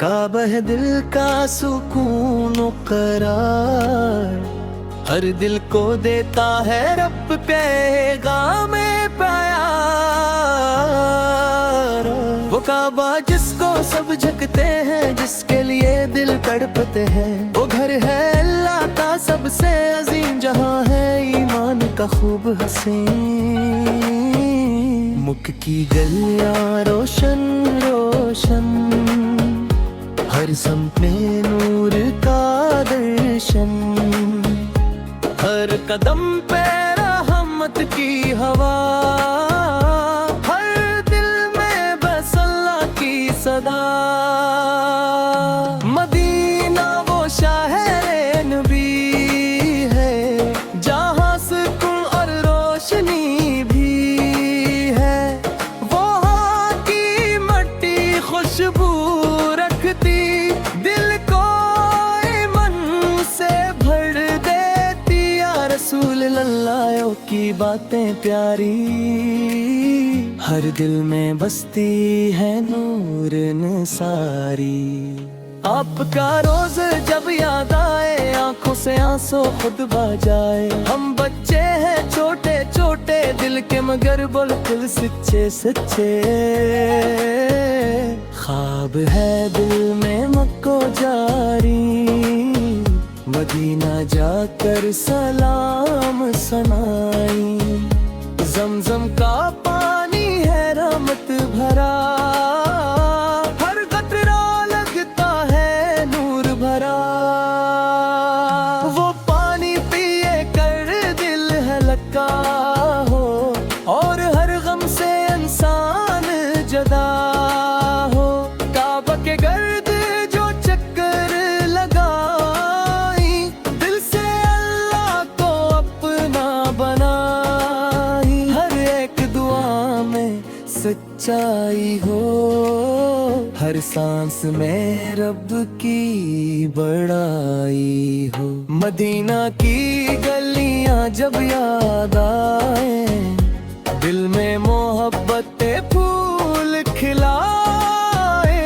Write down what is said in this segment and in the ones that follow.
काबा है दिल का सुकून करार, हर दिल को देता है रब पैगाम प्यार। वो काबा जिसको सब झुकते हैं, जिसके लिए दिल तड़पते हैं, वो घर है अल्लाह का सबसे अजीम, जहां है ईमान का खूब हसीन। मुख की गलियां रोशन रोशन, हर समत में नूर का दर्शन, हर कदम पे रहमत की हवा, हर दिल में बस अल्लाह की सदा। मदीना वो शहर नबी है, जहाँ सुकून और रोशनी भी है। वहाँ की मट्टी खुशबू रखती, दिल को ईमान से भर देती। या रसूल अल्लाह की बातें प्यारी, हर दिल में बसती है नूर निसारी। आपका रोज जब याद आए, आंखों से आंसू खुद बजाए। हम बच्चे हैं छोटे छोटे दिल के, मगर बिल्कुल सच्चे सच्चे। ख्वाब है दिल में मक्को जारी, मदीना जाकर सलाम सनाई। जमजम का पानी है रहमत भरा, हर कतरा लगता है नूर भरा। वो पानी पिए कर दिल है लगा हो, और हर गम से इंसान जदा हो। काबा के गर्द जो चक्कर लगाई, दिल से अल्लाह को अपना बनाई। हर एक दुआ में सच्चाई हो, हर सांस में रब की बड़ाई हो। मदीना की गलियां जब याद आए, दिल में मोहब्बत फूल खिलाए।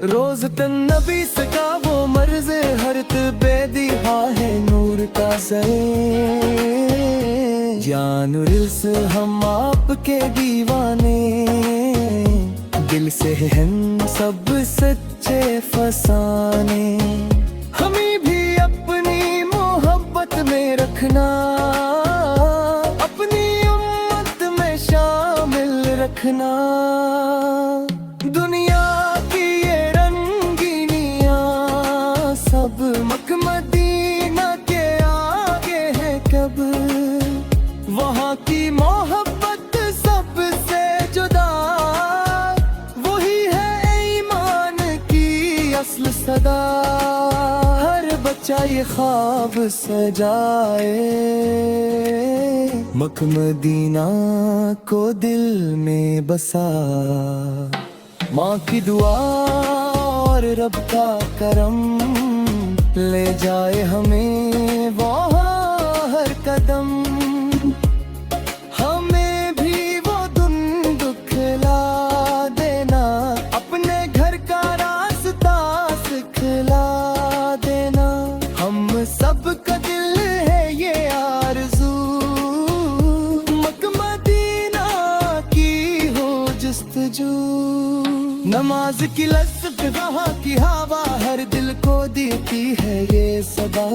रोज तन नबी सका वो मर्ज, हर बेदी है नूर का सरे। जान दिल से हम आपके दीवाने, दिल से हम सब सच्चे फसाने। हमें भी अपनी मोहब्बत में रखना, अपनी उम्मत में शामिल रखना। दुनिया की ये रंगीनियां सब मदीना के आगे है कब। वहाँ की मोहब्बत सबसे जुदा, वही है ईमान की असल सदा। हर बच्चा ये ख्वाब सजाए, मक्का मदीना को दिल में बसा। माँ की दुआ और रब का करम, ले जाए हमें वहाँ हर कदम। हमें भी वो दिन दुखला देना, अपने घर का रास्ता सिखला देना। हम सब का दिल है ये आरज़ू, मक्का मदीना की हो जस्तजू। नमाज की लज़्ज़त वहाँ की हवा, हर दिल को देती है ये सदा।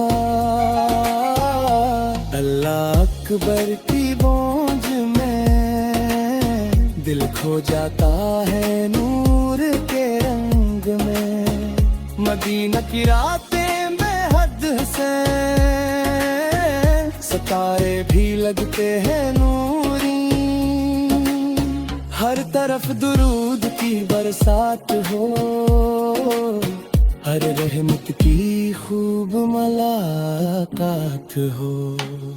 अल्लाह अकबर की गूंज में दिल खो जाता है नूर के रंग में। मदीना की रातें बेहद से, सितारे भी लगते हैं नूरी। हर तरफ दुरूद की बरसात हो, हर रहमत की खूब मुलाकात हो।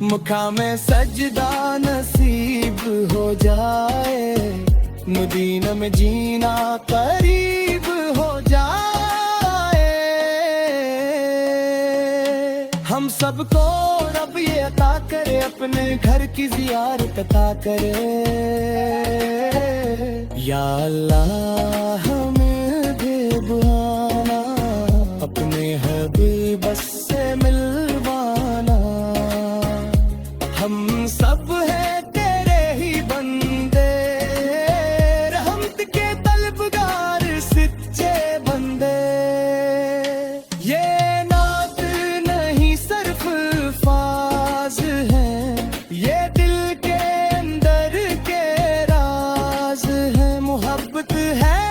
मुखा में सजदा नसीब हो जाए, मदीना में जीना करीब हो जाए। हम सबको रब ये अता करे, अपने घर की ज़ियारत अता करे। या अल्लाह हमें बेबुआना, अपने हबीब से मिलवाना। हम सब हैं तेरे ही बंदे, रहमत के तलबगार सच्चे बंदे। ये नात नहीं सिर्फ अल्फाज हैं, ये दिल के अंदर के राज है। मोहब्बत है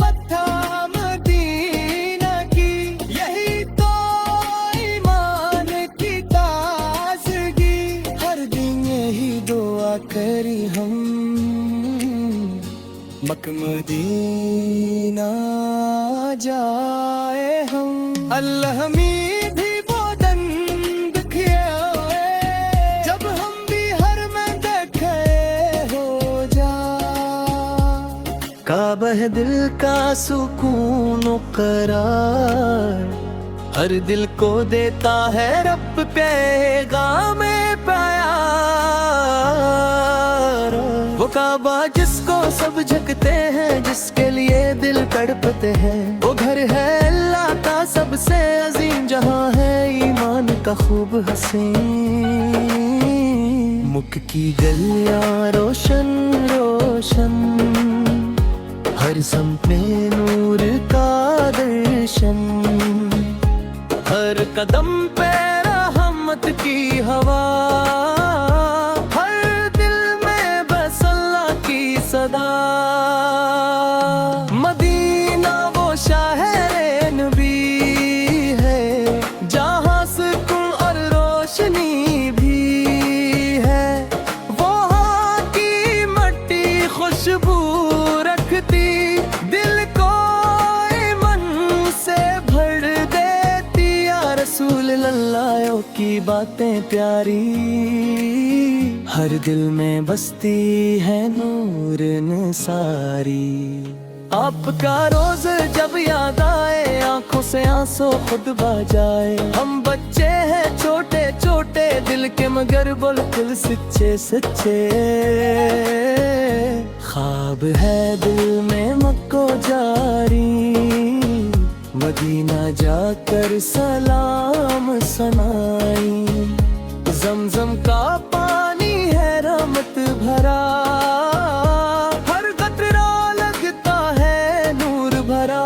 पत्ता मदीना की, यही तो ईमान की ताज़गी। हर दिन यही दुआ करी हम, मक्का मदीना जाए हम। अल्लाह में भी वो दिन दिखे, जब हम भी हर में देखे हो जा। काबा है दिल का सुकून और करार, हर दिल को देता है रब पैगाम प्यार। वो काबा जिसको सब झकते हैं, जिसके लिए दिल तड़पते हैं, वो घर है अल्लाह का सबसे अजीम, जहाँ है ईमान का खूब हसीन। मुख की गलियां रोशन रोशन, हर सम्त में नूर का दर्शन। हर कदम पे रहमत की हवा, हर दिल में बस अल्लाह की सदा। मदीना वो शहर नबी है, जहाँ सुकून और रोशनी भी है। वहाँ की मट्टी खुशबू रखती, दिल को ईमान से भर देती। या रसूल अल्लाह की बातें प्यारी, हर दिल में बसती है नूर निसारी। आपका रोज जब याद आए, आंखों से आंसू खुद बजाए। हम बच्चे हैं छोटे छोटे दिल के, मगर बिल्कुल सच्चे सच्चे। ख्वाब है दिल में मक्को जारी, मदीना जाकर सलाम सनाई। जमजम का पानी है रहमत भरा, हर कतरा लगता है नूर भरा।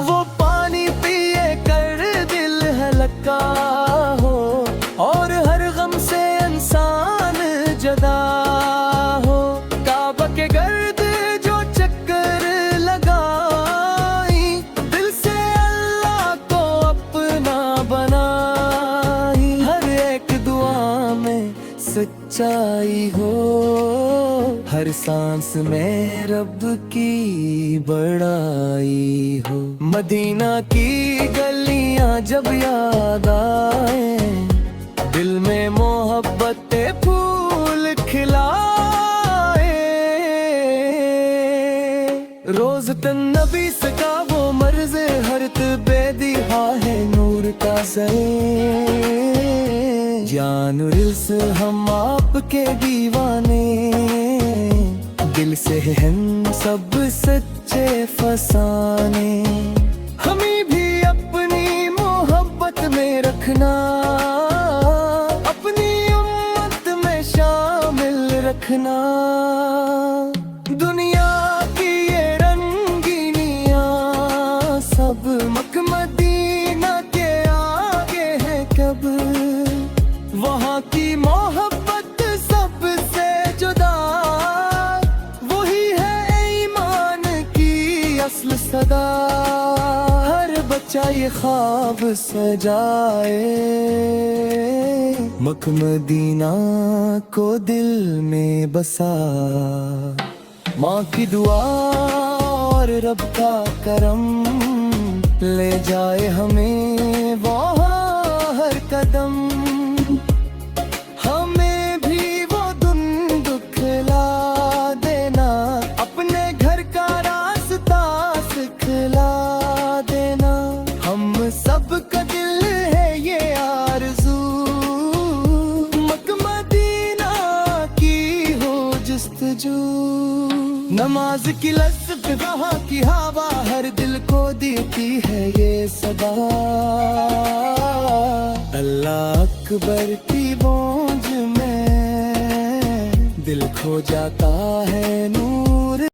वो पानी पिए कर दिल हल्का हो, और हर गम से इंसान जदा हो। काबा के गर्द जो चक्कर लगाई, दिल से अल्लाह को अपना बनाई। हर एक दुआ में सच्चाई हो, हर सांस में रब की बड़ाई हो। मदीना की गलियां जब याद आए, दिल में मोहब्बत फूल खिलाए। रोज तन नबी सका वो मर्ज, हर बेदिहा है नूर का सरे। जानुरिल से हम आपके दीवाने, दिल से हम सब सच्चे फसाने। हमें भी अपनी मोहब्बत में रखना, अपनी उम्मत में शामिल रखना। दुनिया की ये रंगीनियां सब मक्का मदीना के आगे है कब। वहाँ की मोहब्बत सबसे जुदा, वही है ईमान की असल सदा। हर बच्चा ये ख्वाब सजाए, मक्का मदीना को दिल में बसा। माँ की दुआ और रब का करम, ले जाए हमें वहाँ हर कदम। हमें भी वो दिन दुखला देना, अपने घर का रास्ता सिखला देना। हम सब का दिल है ये वहाँ की हवा हर दिल को देती है ये सदा। अल्लाह अकबर की गूंज में दिल खो जाता है।